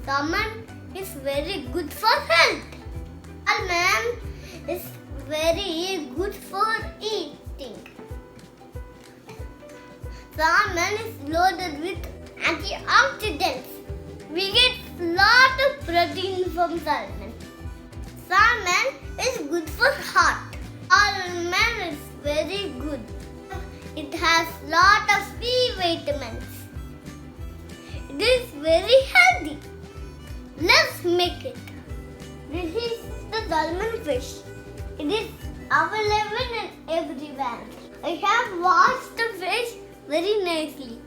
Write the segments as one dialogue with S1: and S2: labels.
S1: Salmon is very good for health. Salmon is very good for eating. Salmon is loaded with antioxidants. We get lot of protein from salmon. Salmon is good for heart. Salmon is very good. It has lot of B vitamins. It is very healthy. Let's make it. This is the salmon fish. It is available in everywhere. I have washed the fish very nicely.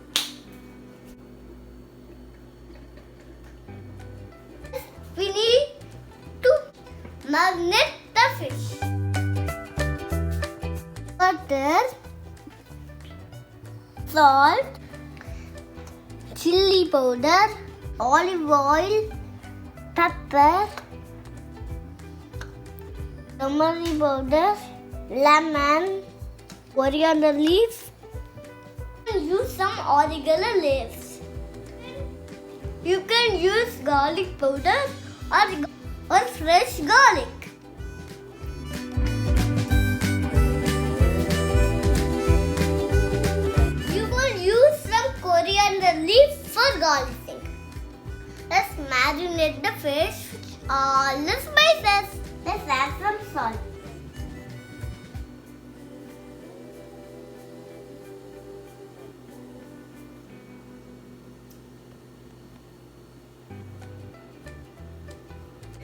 S1: We need to marinate the fish. Butter, salt, chili powder, olive oil, pepper, turmeric powder, lemon, coriander leaves. Use some oregano leaves. You can use garlic powder or fresh garlic. You will use some coriander leaf for garnishing. Let's marinate the fish with all the spices. Let's add some salt.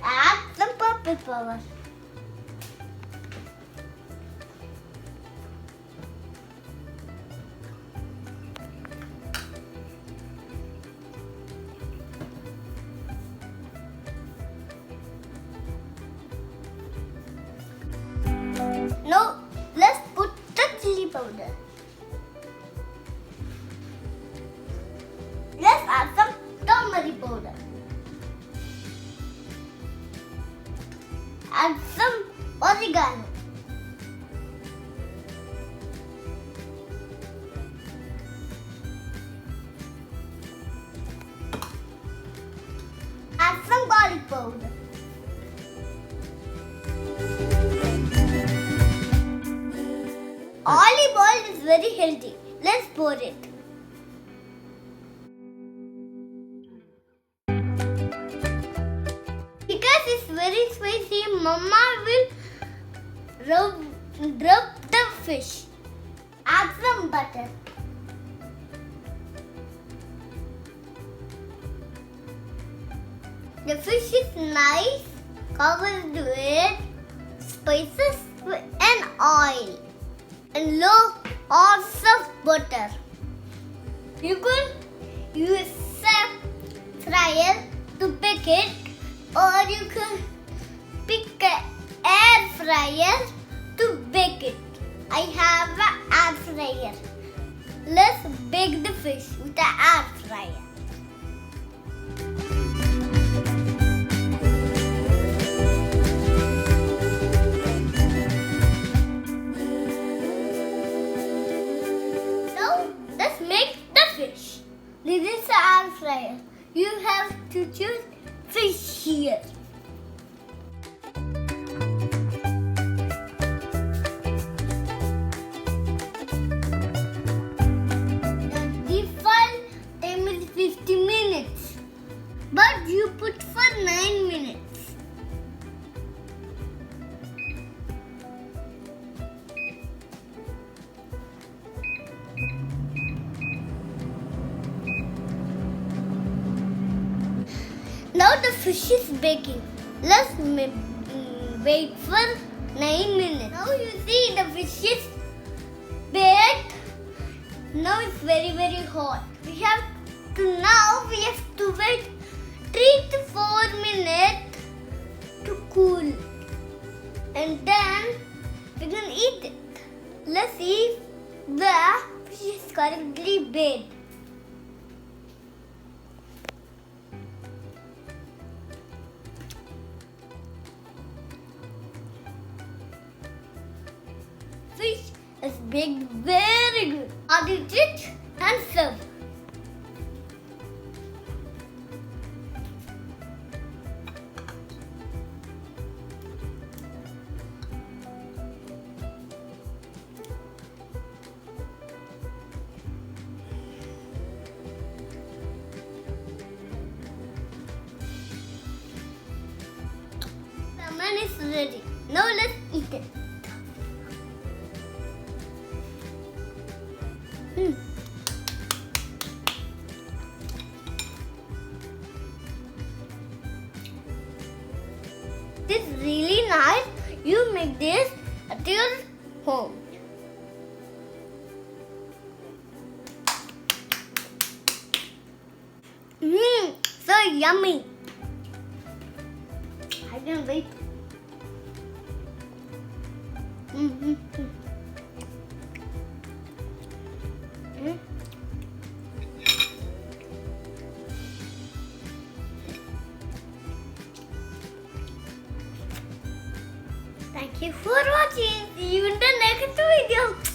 S1: Add some pepper powder. Now let's put the chili powder. Let's add some turmeric powder. Add some oregano. Add some garlic powder. Olive oil is very healthy. Let's pour it. Because it's very spicy, Mama will rub the fish. Add some butter. The fish is nice, covered with spices and oil. And lots of butter. You could use a fryer to bake it, or you can pick an air fryer to bake it. I have an air fryer. Let's bake the fish with the air fryer. This is the air fryer. You have to choose fish here. The default time is 50 minutes, but you put for 9 minutes. Now the fish is baking. Let's wait for 9 minutes. Now you see the fish is baked. Now it's very hot. We have to wait 3 to 4 minutes to cool. And then we can eat it. Let's see if the fish is correctly baked. Fish is baked very good. Add it and serve. salmon is ready. Now let's eat it. This is really nice. You make this at your home. So yummy. I can't wait. Thank you for watching. See you in the next video.